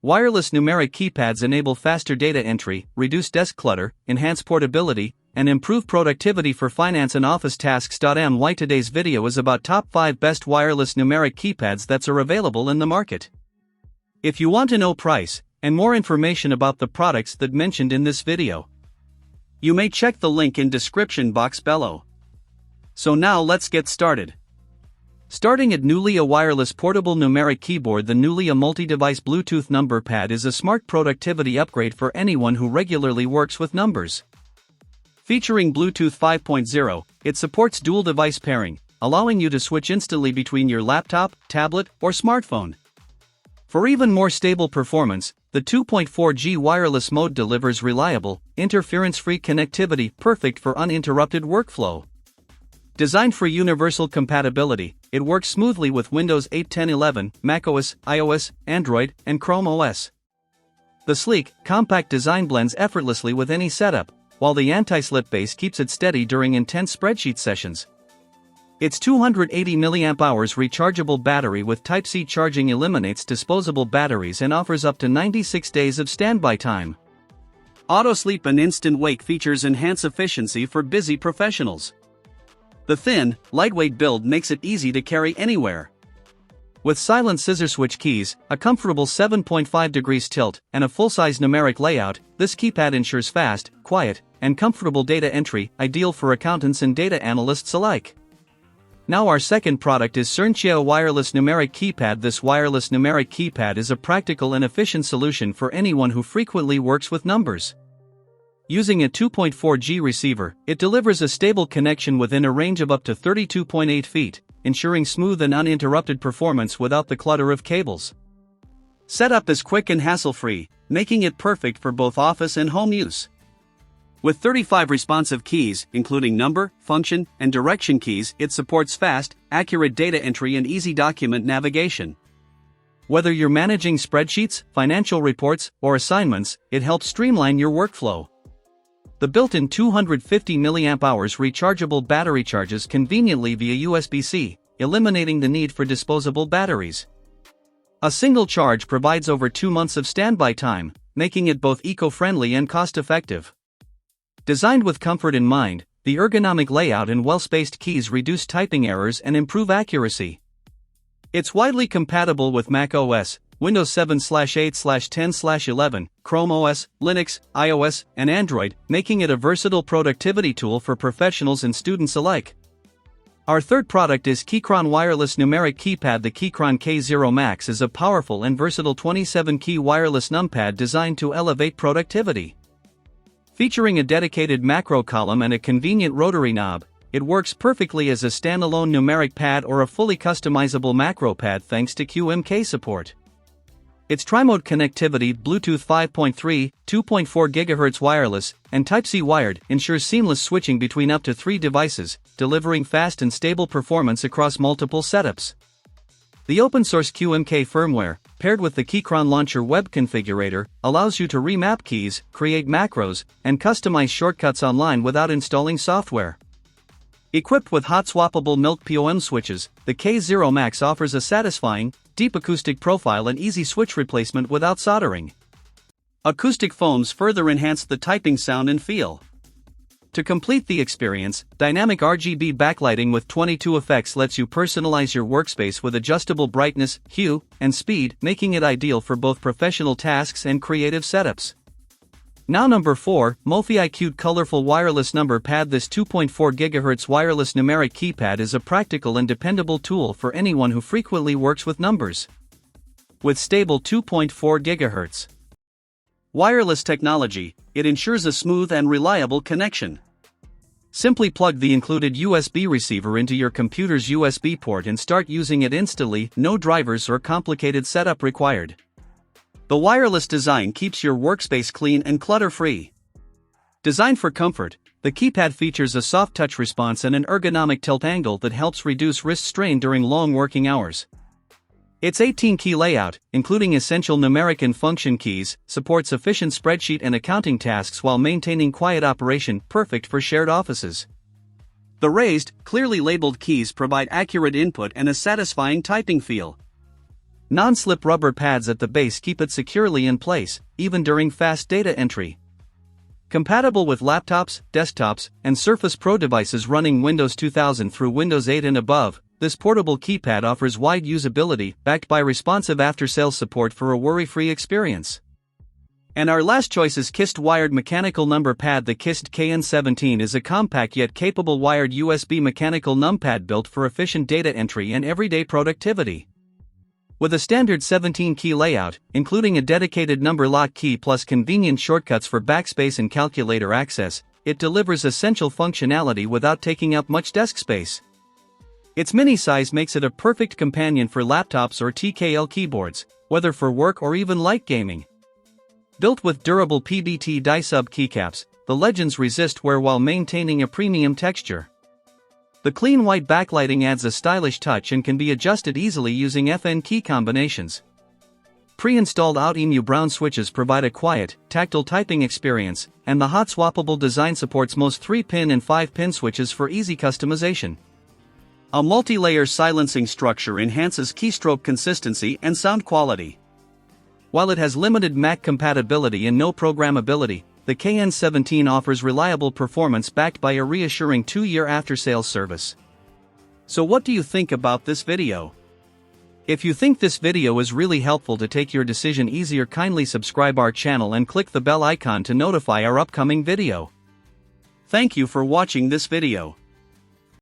Wireless numeric keypads enable faster data entry, reduce desk clutter, enhance portability, and improve productivity for finance and office tasks. Today's video is about top 5 best wireless numeric keypads that are available in the market. If you want to know price and more information about the products that mentioned in this video, you may check the link in description box below. So now let's get started. Starting at Nulea Wireless Portable Numeric Keyboard. The Nulea multi-device Bluetooth number pad is a smart productivity upgrade for anyone who regularly works with numbers. Featuring Bluetooth 5.0, it supports dual device pairing, allowing you to switch instantly between your laptop, tablet, or smartphone. For even more stable performance, the 2.4G wireless mode delivers reliable, interference-free connectivity perfect for uninterrupted workflow. Designed for universal compatibility, it works smoothly with Windows 8, 10, 11, macOS, iOS, Android, and Chrome OS. The sleek, compact design blends effortlessly with any setup, while the anti-slip base keeps it steady during intense spreadsheet sessions. Its 280 mAh rechargeable battery with Type-C charging eliminates disposable batteries and offers up to 96 days of standby time. Auto sleep and instant wake features enhance efficiency for busy professionals. The thin, lightweight build makes it easy to carry anywhere. With silent scissor switch keys, a comfortable 7.5 degrees tilt, and a full-size numeric layout, this keypad ensures fast, quiet, and comfortable data entry, ideal for accountants and data analysts alike. Now our second product is SurnQiee Wireless Numeric Keypad. This wireless numeric keypad is a practical and efficient solution for anyone who frequently works with numbers. Using a 2.4G receiver, it delivers a stable connection within a range of up to 32.8 feet, ensuring smooth and uninterrupted performance without the clutter of cables. Setup is quick and hassle-free, making it perfect for both office and home use. With 35 responsive keys, including number, function, and direction keys, it supports fast, accurate data entry and easy document navigation. Whether you're managing spreadsheets, financial reports, or assignments, it helps streamline your workflow. The built-in 250 mAh rechargeable battery charges conveniently via USB-C, eliminating the need for disposable batteries. A single charge provides over 2 months of standby time, making it both eco-friendly and cost-effective. Designed with comfort in mind, the ergonomic layout and well-spaced keys reduce typing errors and improve accuracy. It's widely compatible with Mac OS, Windows 7/8/10/11, Chrome OS, Linux, iOS, and Android, making it a versatile productivity tool for professionals and students alike. Our third product is Keychron Wireless Numeric Keypad. The Keychron K0 Max is a powerful and versatile 27-key wireless numpad designed to elevate productivity. Featuring a dedicated macro column and a convenient rotary knob, it works perfectly as a standalone numeric pad or a fully customizable macro pad thanks to QMK support. Its tri-mode connectivity, Bluetooth 5.3, 2.4 GHz wireless, and Type-C wired, ensures seamless switching between up to 3 devices, delivering fast and stable performance across multiple setups. The open-source QMK firmware, paired with the Keychron Launcher web configurator, allows you to remap keys, create macros, and customize shortcuts online without installing software. Equipped with hot-swappable Milk POM switches, the K0 Max offers a satisfying, deep acoustic profile and easy switch replacement without soldering. Acoustic foams further enhance the typing sound and feel. To complete the experience, dynamic RGB backlighting with 22 effects lets you personalize your workspace with adjustable brightness, hue, and speed, making it ideal for both professional tasks and creative setups. Now number 4, Mofii Cute Colorful Wireless Number Pad. This 2.4 GHz wireless numeric keypad is a practical and dependable tool for anyone who frequently works with numbers. With stable 2.4 GHz wireless technology, it ensures a smooth and reliable connection. Simply plug the included USB receiver into your computer's USB port and start using it instantly, no drivers or complicated setup required. The wireless design keeps your workspace clean and clutter-free. Designed for comfort, the keypad features a soft touch response and an ergonomic tilt angle that helps reduce wrist strain during long working hours. Its 18-key layout, including essential numeric and function keys, supports efficient spreadsheet and accounting tasks while maintaining quiet operation, perfect for shared offices. The raised, clearly labeled keys provide accurate input and a satisfying typing feel. Non-slip rubber pads at the base keep it securely in place, even during fast data entry. Compatible with laptops, desktops, and Surface Pro devices running Windows 2000 through Windows 8 and above, this portable keypad offers wide usability, backed by responsive after-sales support for a worry-free experience. And our last choice is Kisnt Wired Mechanical Number Pad. The Kisnt KN17 is a compact yet capable wired USB mechanical numpad built for efficient data entry and everyday productivity. With a standard 17-key layout, including a dedicated number lock key plus convenient shortcuts for backspace and calculator access, it delivers essential functionality without taking up much desk space. Its mini size makes it a perfect companion for laptops or TKL keyboards, whether for work or even light gaming. Built with durable PBT die-sub keycaps, the Legends resist wear while maintaining a premium texture. The clean white backlighting adds a stylish touch and can be adjusted easily using FN key combinations. Pre-installed out-emu brown switches provide a quiet, tactile typing experience, and the hot swappable design supports most 3-pin and 5-pin switches for easy customization. A multi-layer silencing structure enhances keystroke consistency and sound quality. While it has limited Mac compatibility and no programmability, the KN17 offers reliable performance backed by a reassuring 2-year after-sales service. So what do you think about this video? If you think this video is really helpful to take your decision easier, kindly subscribe our channel and click the bell icon to notify our upcoming video. Thank you for watching this video.